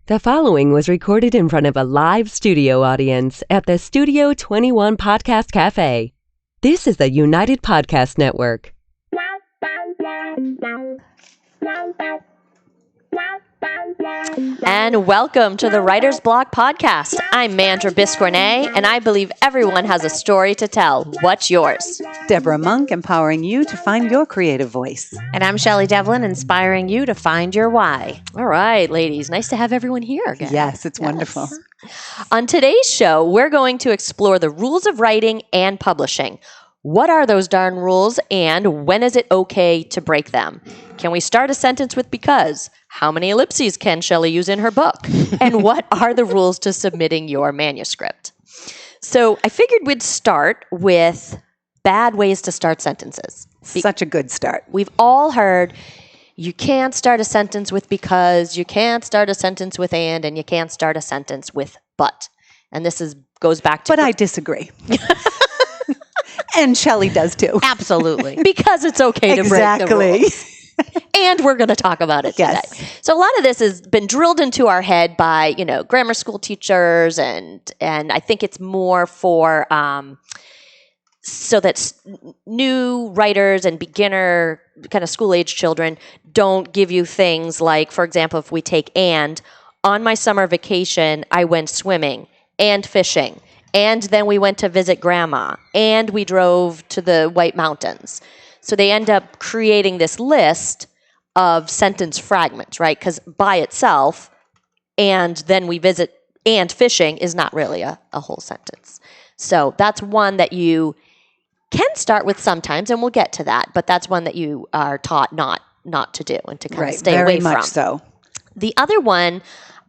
The following was recorded in front of a live studio audience at the Studio 21 Podcast Café. This is the United Podcast Network. And welcome to the Writer's Block Podcast. I'm Mandra Biscornet, and I believe everyone has a story to tell. What's yours? Deborah Monk, empowering you to find your creative voice. And I'm Shelley Devlin, inspiring you to find your why. All right, ladies. Nice to have everyone here again. Yes, it's wonderful. On today's show, we're going to explore the rules of writing and publishing. What are those darn rules, and when is it okay to break them? Can we start a sentence with because? How many ellipses can Shelley use in her book? And what are the rules to submitting your manuscript? So I figured we'd start with bad ways to start sentences. Such a good start. We've all heard you can't start a sentence with because, you can't start a sentence with and you can't start a sentence with but. And this goes back to... But I disagree. And Shelley does too. Absolutely. Because it's okay to break the rules. And we're going to talk about it today. Yes. So a lot of this has been drilled into our head by, grammar school teachers, and I think it's more for so that new writers and beginner kind of school-age children don't give you things like, for example, if we take on my summer vacation, I went swimming and fishing. And then we went to visit grandma, and we drove to the White Mountains. So they end up creating this list of sentence fragments, right? Because by itself, and then we visit and fishing is not really a whole sentence. So that's one that you can start with sometimes, and we'll get to that. But that's one that you are taught not to do and to kind of stay away from. Very much so. The other one,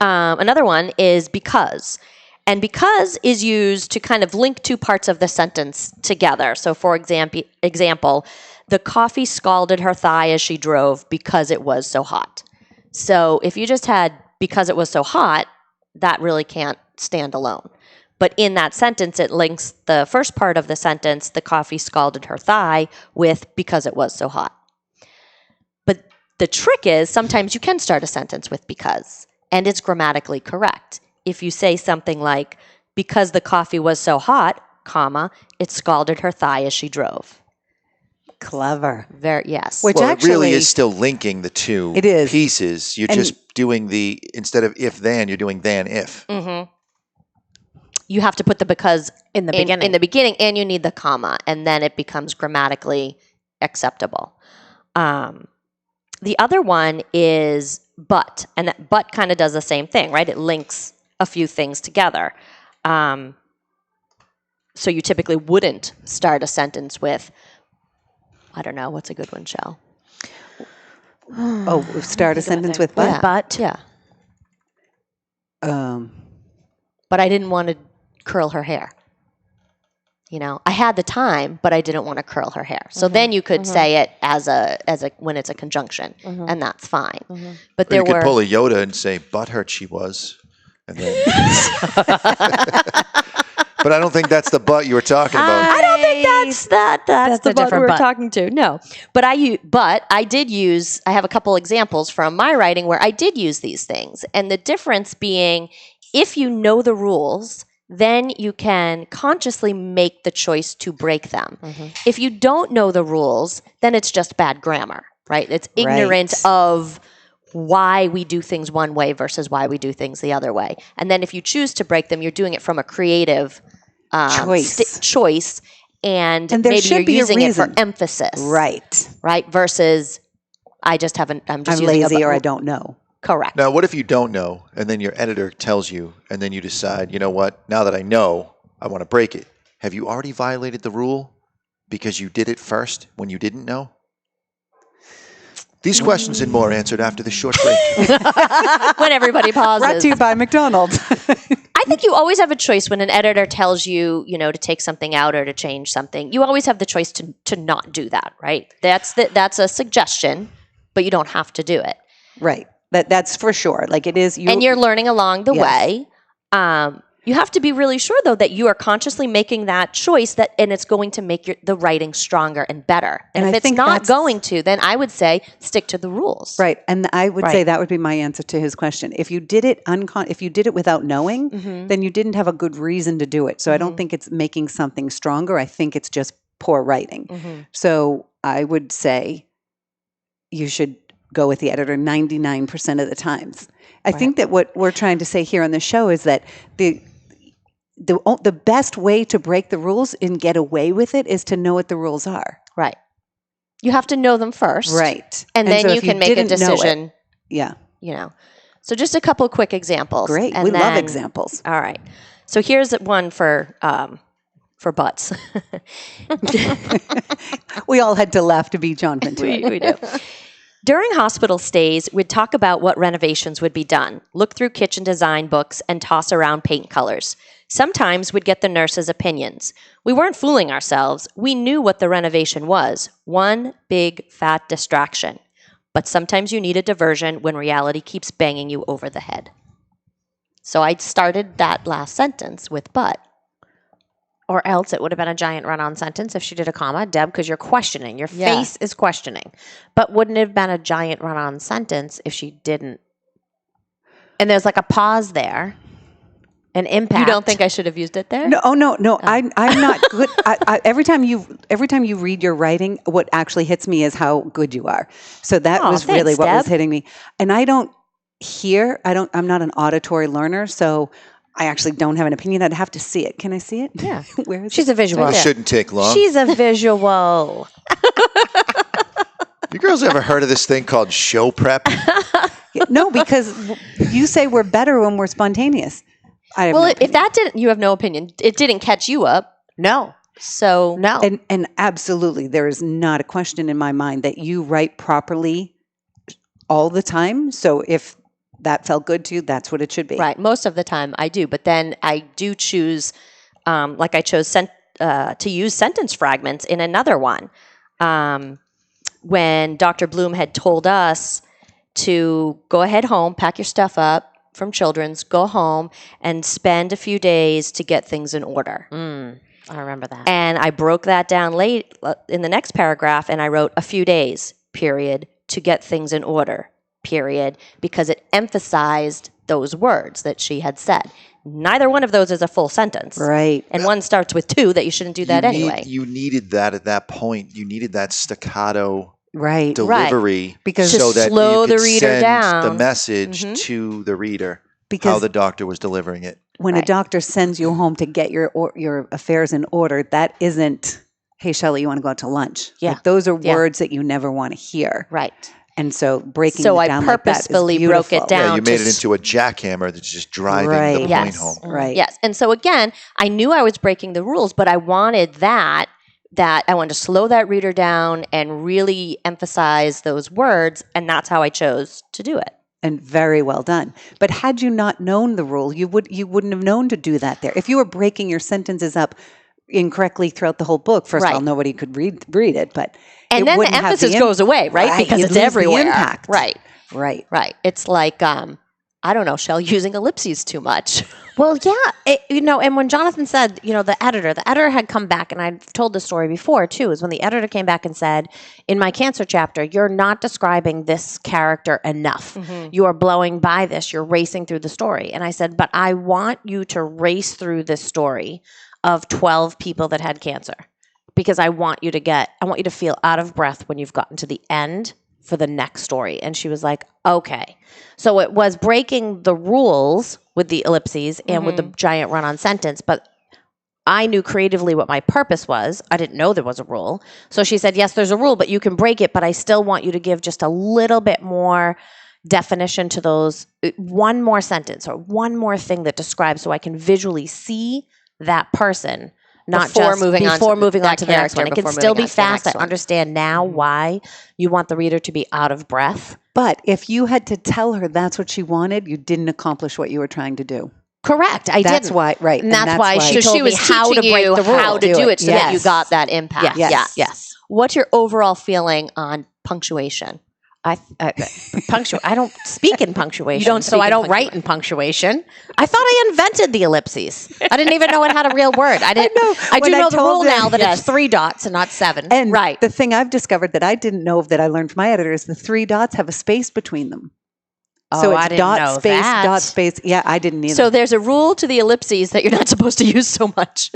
another one is because. And because is used to kind of link two parts of the sentence together. So for example, the coffee scalded her thigh as she drove because it was so hot. So if you just had because it was so hot, that really can't stand alone. But in that sentence, it links the first part of the sentence, the coffee scalded her thigh, with because it was so hot. But the trick is sometimes you can start a sentence with because, and it's grammatically correct. If you say something like, because the coffee was so hot, comma, it scalded her thigh as she drove. Clever. Yes. Which it really is still linking the two pieces. You're just doing instead of if then, you're doing then if. Mm-hmm. You have to put the because in the beginning, and you need the comma, and then it becomes grammatically acceptable. The other one is but, and that but kind of does the same thing, right? It links a few things together. So you typically wouldn't start a sentence with, I don't know, what's a good one, Shell? Start a sentence with but? Yeah. But. Yeah. But I didn't want to curl her hair. I had the time, but I didn't want to curl her hair. So then you could say it as a when it's a conjunction, and that's fine. But you could pull a Yoda and say, "Butthurt she was," and then. But I don't think that's the butt you were talking about. I don't think that's the butt we were talking to. No, but I did use. I have a couple examples from my writing where I did use these things, and the difference being, if you know the rules, then you can consciously make the choice to break them. If you don't know the rules, then it's just bad grammar, right? It's ignorant of why we do things one way versus why we do things the other way. And then if you choose to break them, you're doing it from a creative choice, and maybe you're using it for emphasis. Right? Versus I'm lazy or I don't know. Correct. Now, what if you don't know, and then your editor tells you, and then you decide, you know what, now that I know, I want to break it. Have you already violated the rule because you did it first when you didn't know? These questions and more answered after the short break. When everybody pauses. Brought to you by McDonald's. I think you always have a choice when an editor tells you, to take something out or to change something. You always have the choice to not do that, right? That's a suggestion, but you don't have to do it. Right. That's for sure. Like it is. And you're learning along the way. You have to be really sure, though, that you are consciously making that choice and it's going to make the writing stronger and better. And if it's not going to, then I would say stick to the rules. Right. And I would say that would be my answer to his question. If you did it without knowing, then you didn't have a good reason to do it. So I don't think it's making something stronger. I think it's just poor writing. So I would say you should go with the editor 99% of the times. I think that what we're trying to say here on the show is that the best way to break the rules and get away with it is to know what the rules are. Right. You have to know them first. Right. And then so you can make a decision. Yeah. So just a couple quick examples. Great. We love examples. All right. So here's one for butts. We all had to laugh to be Jonathan too. We do. During hospital stays, we'd talk about what renovations would be done, look through kitchen design books, and toss around paint colors. Sometimes we'd get the nurses' opinions. We weren't fooling ourselves. We knew what the renovation was, one big fat distraction. But sometimes you need a diversion when reality keeps banging you over the head. So I started that last sentence with but. Or else it would have been a giant run-on sentence if she did a comma, Deb, because you're questioning. Your face is questioning. But wouldn't it have been a giant run-on sentence if she didn't? And there's like a pause there, an impact. You don't think I should have used it there? No. I'm not good. Every time you read your writing, what actually hits me is how good you are. So that was really what was hitting me. And I'm not an auditory learner, so I actually don't have an opinion. I'd have to see it. Can I see it? Yeah. Where is She's a visual. It shouldn't take long. She's a visual. You girls ever heard of this thing called show prep? No, because you say we're better when we're spontaneous. If that didn't, you have no opinion. It didn't catch you up. No. So no. And absolutely, there is not a question in my mind that you write properly all the time. So if that felt good to you, that's what it should be. Right. Most of the time I do. But then I do choose, I chose to use sentence fragments in another one. When Dr. Bloom had told us to go ahead home, pack your stuff up from Children's, go home and spend a few days to get things in order. I remember that. And I broke that down late in the next paragraph and I wrote a few days, period, to get things in order. Period, because it emphasized those words that she had said. Neither one of those is a full sentence. Right. And one starts with two that you shouldn't do that anyway. You needed that at that point. You needed that staccato Because delivery to so that slow you could the reader send down. the message to the reader Because how the doctor was delivering it. When a doctor sends you home to get your affairs in order, that isn't, hey, Shelley, you want to go out to lunch? Yeah. Like, those are words that you never want to hear. Right. And so breaking So it I down like that is purposefully broke beautiful. it down. Yeah, you made it into a jackhammer that's just driving the point home. Right. Yes. And so again, I knew I was breaking the rules, but I wanted that I wanted to slow that reader down and really emphasize those words. And that's how I chose to do it. And very well done. But had you not known the rule, you wouldn't have known to do that there. If you were breaking your sentences up incorrectly throughout the whole book, first of all, nobody could read it, but and then the emphasis goes away, right? Because it's everywhere. Impact. Right. It's like I don't know, Shell using ellipses too much. Well, yeah, and when Jonathan said, the editor had come back, and I've told this story before too, is when the editor came back and said, in my cancer chapter, you're not describing this character enough. You are blowing by this. You're racing through the story. And I said, but I want you to race through this story of 12 people that had cancer, because I want you to feel out of breath when you've gotten to the end for the next story. And she was like, okay. So it was breaking the rules with the ellipses and with the giant run-on sentence, but I knew creatively what my purpose was. I didn't know there was a rule. So she said, yes, there's a rule, but you can break it, but I still want you to give just a little bit more definition to those, one more sentence or one more thing that describes, so I can visually see that person. Not Before just moving on to the next one. It can still be fast. I understand now why you want the reader to be out of breath. But if you had to tell her that's what she wanted, you didn't accomplish what you were trying to do. Correct. That's why, right. And that's why she told she was me how to teaching break you the rule. how to do it that you got that impact. Yes. What's your overall feeling on punctuation? I don't speak in punctuation, You don't so speak I in don't write in punctuation. I thought I invented the ellipses. I didn't even know it had a real word. I didn't. I do When I know the told rule them- now that Yes. it's 3 dots and not 7. And Right. the thing I've discovered that I didn't know that I learned from my editor is the 3 dots have a space between them. So Oh, it's I didn't dot know space, that. dot space. Yeah, I didn't either. So there's a rule to the ellipses that you're not supposed to use so much.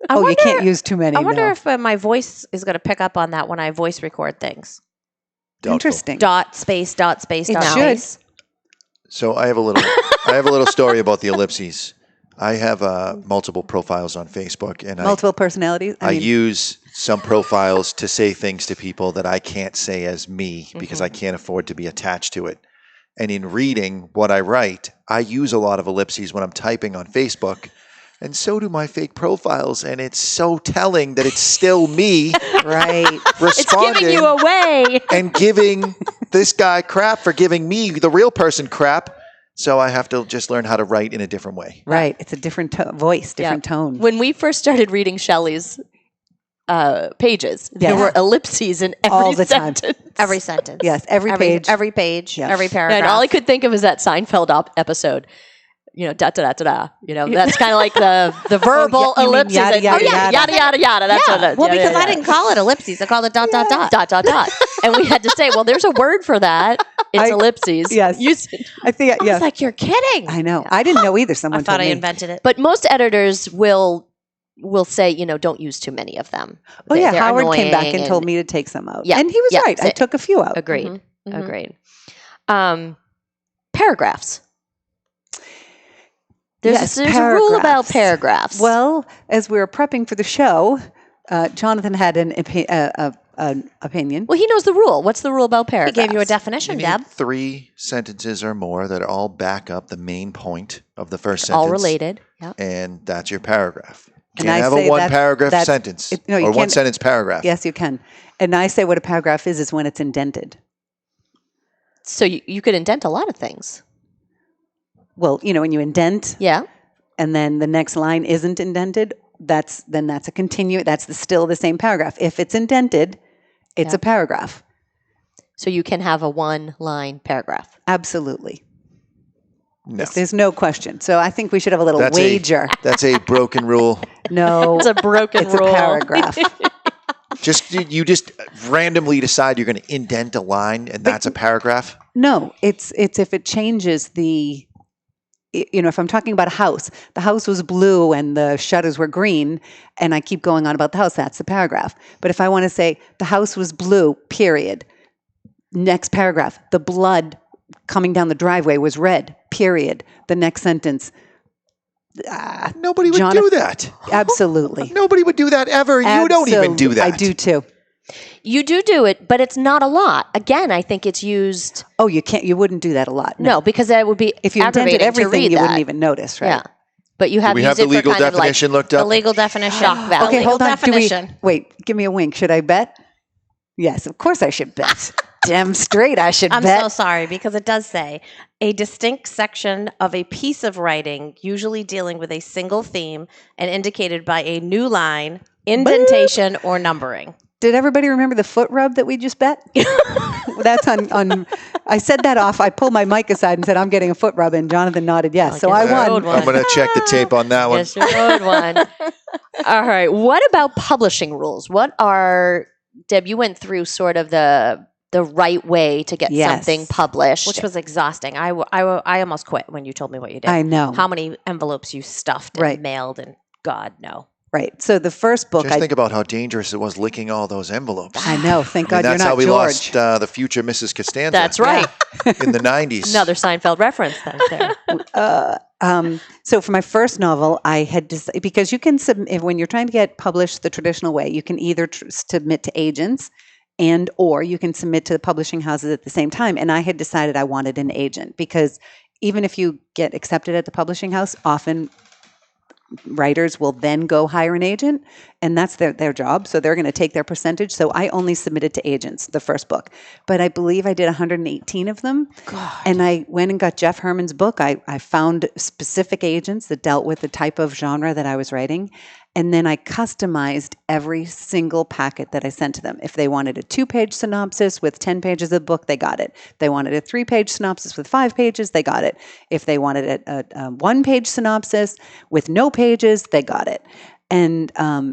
oh, you can't use too many. I wonder no. if my voice is going to pick up on that when I voice record things. Doubtful. Interesting. Dot space, dot space, It dot should. space. So I have a little story about the ellipses. I have multiple profiles on Facebook, and Multiple personalities. I use some profiles to say things to people that I can't say as me because I can't afford to be attached to it. And in reading what I write, I use a lot of ellipses when I'm typing on Facebook, and so do my fake profiles. And it's so telling that it's still me right. It's responding giving you away. and giving this guy crap for giving me, the real person, crap. So I have to just learn how to write in a different way. Right. It's a different voice, different Yeah. tone. When we first started reading Shelley's pages, there Yeah. were ellipses in every All the time. sentence. Every sentence. Yes, every page. Every page. Yeah. Every paragraph. And all I could think of is that Seinfeld episode. Da da da da da. That's kind of like the verbal you mean ellipses. yada, and- yada, yada, yada. yada, yada. That's what it Well, yada, because yada, I didn't call it ellipses. I called it dot, dot, dot. dot, dot, dot. And we had to say, well, there's a word for that. It's ellipses. yes. Use- I think, I yeah. was like, you're kidding. I know. I didn't know either. Someone I thought told I me. invented it. But most editors will say, don't use too many of them. Oh, yeah. They're Howard came back annoying and told me to take some out. Yeah, And he was yeah, right. I took a few out. Agreed. Mhm, mhm. Agreed. Paragraphs. There's a rule about paragraphs. Well, as we were prepping for the show, Jonathan had an opinion. Well, he knows the rule. What's the rule about He paragraphs? gave you a You definition, need Deb. 3 sentences or more that all back up the main point of the first It's sentence. all related. Yeah. And that's your paragraph. You And can't I have say a one-paragraph that's- sentence no, you or can't- one-sentence paragraph. Yes, you can. And I say what a paragraph is when it's indented. So you could indent a lot of things. Well, when you indent Yeah. and then the next line isn't indented, that's a continue. That's still the same paragraph. If it's indented, it's Yeah. a paragraph. So you can have a one-line paragraph. Absolutely. No. There's no question. So I think we should have a little That's wager. That's a broken rule. No, It's a broken it's rule. a paragraph. You just randomly decide you're going to indent a line and that's a paragraph. No, it's if it changes the, if I'm talking about a house, the house was blue and the shutters were green, and I keep going on about the house, that's the paragraph. But if I want to say the house was blue, period, next paragraph, the blood coming down the driveway was red, period, the next sentence. Nobody would Jonathan- do that. Absolutely. Nobody would do that ever. You don't even do that. I do too. You do it, but it's not a lot. Again, I think it's used. Oh, you wouldn't do that a lot. No, because that would be If you indented aggravating to everything, read you that. wouldn't even notice, right? Yeah. But you Do have we used have the it for legal kind of like definition looked The up? legal definition. shock value. Okay, Legal hold on. definition. Wait, give me a wink. Should I bet? Yes, of course I should bet. Damn straight I should I'm bet. so sorry because it does say a distinct section of a piece of writing, usually dealing with a single theme and indicated by a new line, indentation, or numbering. Did everybody remember the foot rub that we just bet? That's on. I said that off. I pulled my mic aside and said, I'm getting a foot rub, and Jonathan nodded yes. So I yes, I won. would. I'm going to check the tape on that one. Yes, you wrote one. All right. What about publishing rules? Deb, you went through sort of the right way to get Yes. something published. Which was exhausting. I almost quit when you told me what you did. I know. How many envelopes you stuffed and Right. mailed, and God, no. Right. So the first book, Just think about how dangerous it was licking all those envelopes. I know. Thank God you're that's not how we George. lost the future Mrs. Costanza. That's right. In the 90s. Another Seinfeld reference there. So for my first novel, I had decided, because you can submit, when you're trying to get published the traditional way, you can either submit to agents or you can submit to the publishing houses at the same time. And I had decided I wanted an agent because even if you get accepted at the publishing house, often writers will then go hire an agent, and that's their job. So they're going to take their percentage. So I only submitted to agents the first book, but I believe I did 118 of them. God. And I went and got Jeff Herman's book. I found specific agents that dealt with the type of genre that I was writing, And then I customized every single packet that I sent to them. If they wanted a 2-page synopsis with 10 pages of the book, they got it. If they wanted a 3-page synopsis with 5 pages, they got it. If they wanted a 1-page synopsis with no pages, they got it. And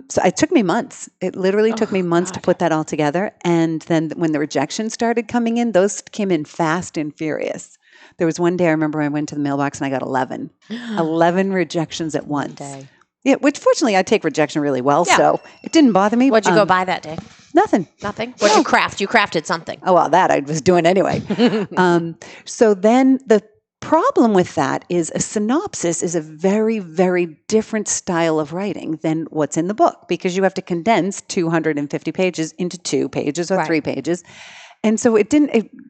so it took me months. It literally took me months to put that all together. And then when the rejections started coming in, those came in fast and furious. There was one day I remember I went to the mailbox and I got 11. 11 rejections at once. Yeah, which fortunately I take rejection really well, so it didn't bother me. What'd you go buy that day? Nothing. Nothing? What'd you craft? You crafted something. Oh, well, that I was doing anyway. So then the problem with that is a synopsis is a very, very different style of writing than what's in the book, because you have to condense 250 pages into 2 pages or 3 pages. And so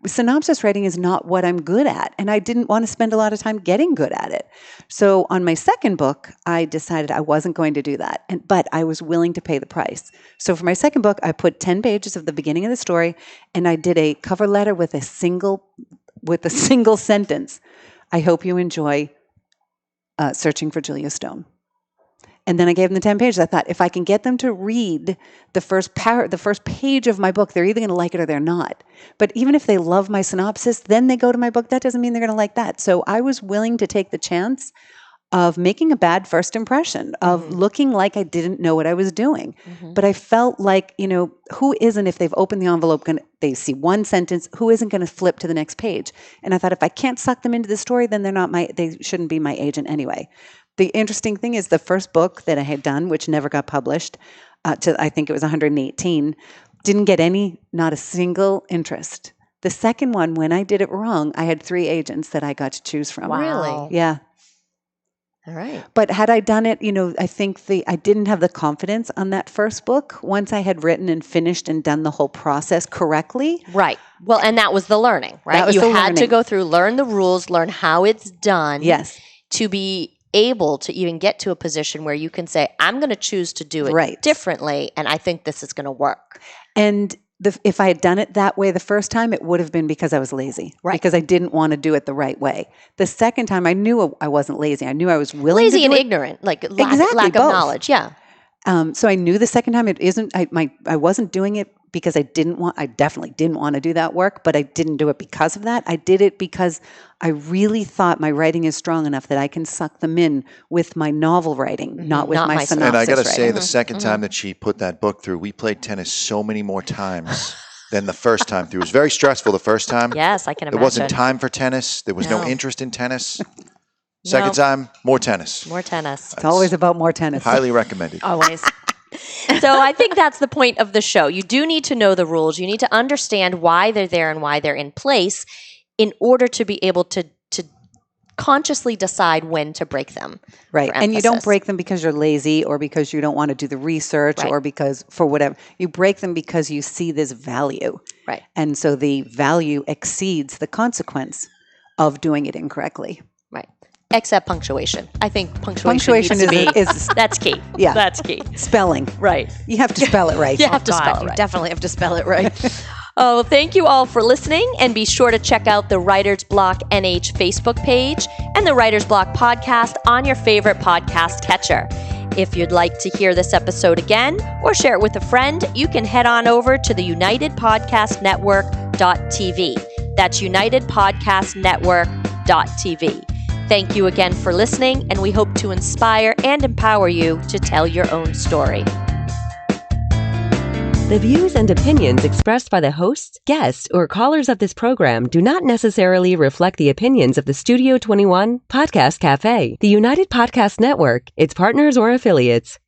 synopsis writing is not what I'm good at. And I didn't want to spend a lot of time getting good at it. So on my second book, I decided I wasn't going to do that. But I was willing to pay the price. So for my second book, I put 10 pages of the beginning of the story, and I did a cover letter with a single sentence. I hope you enjoy Searching for Julia Stone. And then I gave them the 10 pages. I thought, if I can get them to read the first page of my book, they're either going to like it or they're not. But even if they love my synopsis, then they go to my book. That doesn't mean they're going to like that. So I was willing to take the chance of making a bad first impression, of looking like I didn't know what I was doing. But I felt like, who isn't, if they've opened the envelope, they see one sentence, who isn't going to flip to the next page? And I thought, if I can't suck them into the story, then they shouldn't be my agent anyway. The interesting thing is the first book that I had done, which never got published, I think it was 118, didn't get not a single interest. The second one, when I did it wrong, I had 3 agents that I got to choose from. Wow. Really? Yeah. All right. But had I done it, I think I didn't have the confidence on that first book. Once I had written and finished and done the whole process correctly. Right. Well, and that was the learning, right? You had to go through, learn the rules, learn how it's done. Yes. To be able to even get to a position where you can say, I'm going to choose to do it differently, and I think this is going to work. And if I had done it that way the first time, it would have been because I was lazy, because I didn't want to do it the right way. The second time, I knew I wasn't lazy. I knew I was willing to do it. Lazy and ignorant, like lack of knowledge, yeah. So I knew the second time I wasn't doing it because I definitely didn't want to do that work, but I didn't do it because of that. I did it because I really thought my writing is strong enough that I can suck them in with my novel writing, not with my synopsis And I got to writing. say, the second time that she put that book through, we played tennis so many more times than the first time through. It was very stressful the first time. Yes, I can imagine. There wasn't time for tennis. There was no interest in tennis. Second time, more tennis. More tennis. It's always about more tennis. Highly recommended. Always. So I think that's the point of the show. You do need to know the rules. You need to understand why they're there and why they're in place in order to be able to consciously decide when to break them. Right. And you don't break them because you're lazy or because you don't want to do the research or because for whatever. You break them because you see this value. Right. And so the value exceeds the consequence of doing it incorrectly. Right. Except punctuation. I think punctuation is that's key. Yeah. That's key. Spelling. Right. You have to spell it right. You have to spell it You right. definitely have to spell it right. Oh, thank you all for listening, and be sure to check out the Writer's Block NH Facebook page and the Writer's Block podcast on your favorite podcast catcher. If you'd like to hear this episode again or share it with a friend, you can head on over to the UnitedPodcastNetwork.tv. That's UnitedPodcastNetwork.tv. Thank you again for listening, and we hope to inspire and empower you to tell your own story. The views and opinions expressed by the hosts, guests, or callers of this program do not necessarily reflect the opinions of the Studio 21 Podcast Café, the United Podcast Network, its partners, or affiliates.